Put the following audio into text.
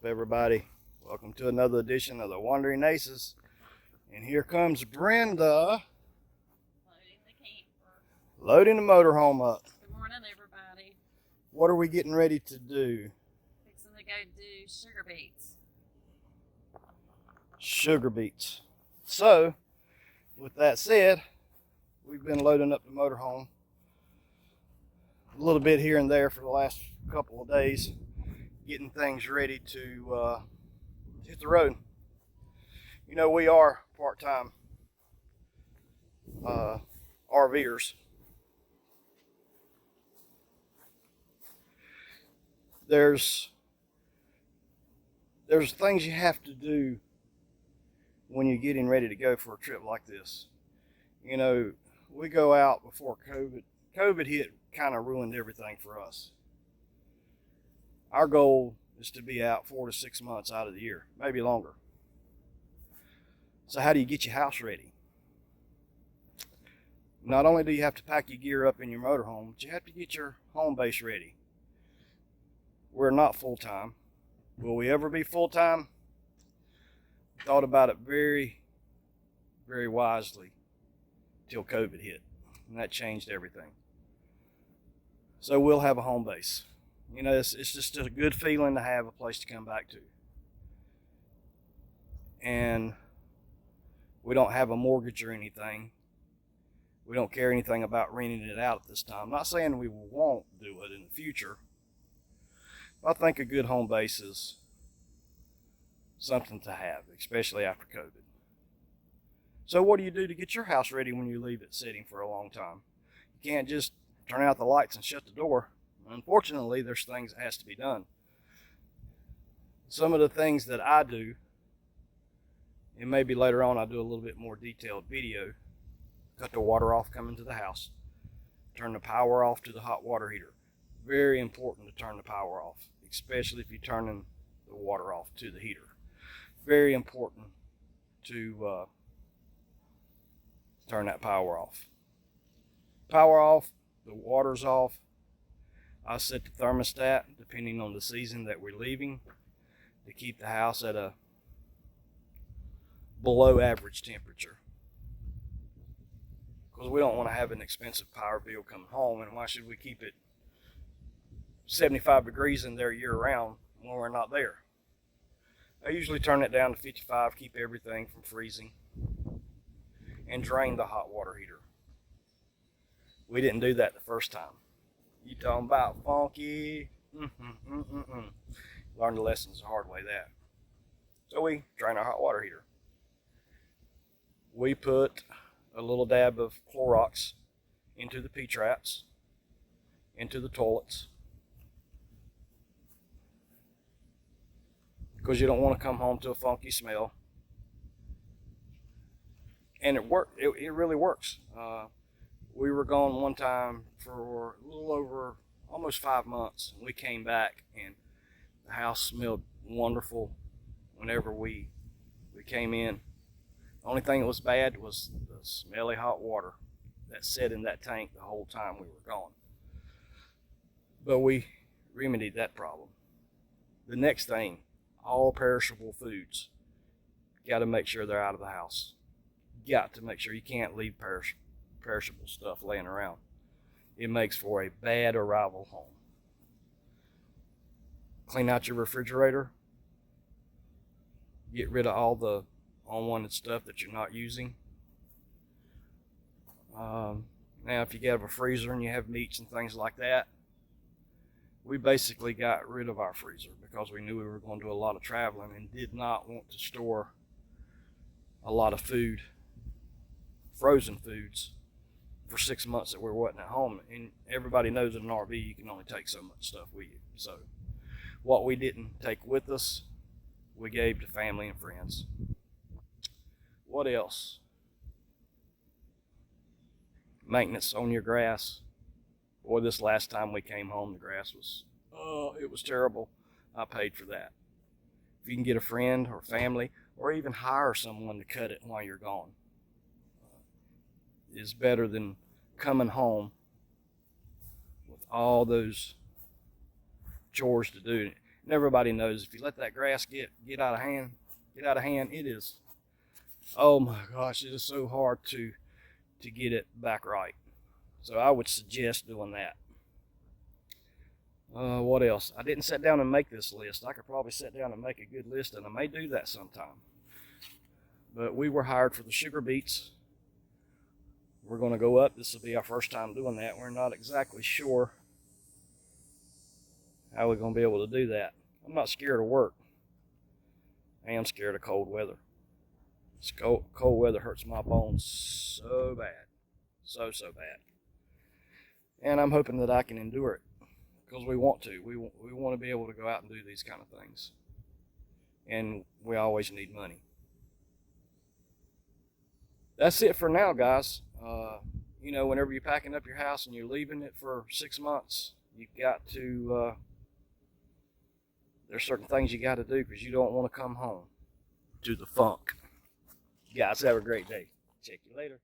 up, everybody? Welcome to another edition of the Wandering Aces. And here comes Brenda Loading the camper. loading the motorhome up. Good morning, everybody. What are we getting ready to do? Fixing to go do sugar beets. Sugar beets. So, with that said, we've been loading up the motorhome a little bit here and there for the last couple of days, getting things ready to hit the road. You know, we are part-time RVers. There's things you have to do when you're getting ready to go for a trip like this. You know, we go out before COVID. COVID hit, kind of ruined everything for us. Our goal is to be out 4 to 6 months out of the year, maybe longer. So how do you get your house ready? Not only do you have to pack your gear up in your motorhome, but you have to get your home base ready. We're not full-time. Will we ever be full-time? Thought about it very, very wisely till COVID hit, and that changed everything. So we'll have a home base. You know, it's just a good feeling to have a place to come back to. And we don't have a mortgage or anything. We don't care anything about renting it out at this time. I'm not saying we won't do it in the future. I think a good home base is something to have, especially after COVID. So what do you do to get your house ready when you leave it sitting for a long time? You can't just turn out the lights and shut the door. Unfortunately, there's things that has to be done. Some of the things that I do, and maybe later on I'll do a little bit more detailed video, cut the water off coming to the house, turn the power off to the hot water heater. Very important to turn the power off, especially if you're turning the water off to the heater. Very important to turn that power off. Power off, the water's off. I set the thermostat, depending on the season that we're leaving, to keep the house at a below average temperature. Because we don't want to have an expensive power bill coming home, and why should we keep it 75 degrees in there year round when we're not there? I usually turn it down to 55, keep everything from freezing, and drain the hot water heater. We didn't do that the first time. You talking about funky? Learned the lessons the hard way that. So we drain our hot water heater. We put a little dab of Clorox into the P-traps, into the toilets, because you don't want to come home to a funky smell. And it worked. It really works. We were gone one time for a little over almost 5 months. We came back and the house smelled wonderful whenever we came in. The only thing that was bad was the smelly hot water that sat in that tank the whole time we were gone. But we remedied that problem. The next thing, all perishable foods. Got to make sure they're out of the house. Got to make sure you can't leave perishable stuff laying around. It makes for a bad arrival home. Clean out your refrigerator. Get rid of all the unwanted stuff that you're not using. Now, if you have a freezer and you have meats and things like that, we basically got rid of our freezer because we knew we were going to do a lot of traveling and did not want to store a lot of food, frozen foods, for 6 months that we wasn't at home. And everybody knows in an RV you can only take so much stuff with you. So what we didn't take with us, we gave to family and friends. What else? Maintenance on your grass. Boy, this last time we came home, the grass was, it was terrible. I paid for that. If you can get a friend or family, or even hire someone to cut it while you're gone, is better than coming home with all those chores to do. And And everybody knows if you let that grass get out of hand, it is, oh my gosh, it is so hard to get it back right. So I would suggest doing that. What else? I didn't sit down and make this list. I could probably sit down and make a good list, and I may do that sometime. But we were hired for the sugar beets. We're going to go up. This will be our first time doing that. We're not exactly sure how we're going to be able to do that. I'm not scared of work. I am scared of cold weather. Cold weather hurts my bones so bad. So bad. And I'm hoping that I can endure it. Because we want to. We want to be able to go out and do these kind of things. And we always need money. That's it for now, guys. You know, whenever you're packing up your house and you're leaving it for 6 months, you got to, there's certain things you got to do because you don't want to come home to the funk. You guys have a great day. Check you later.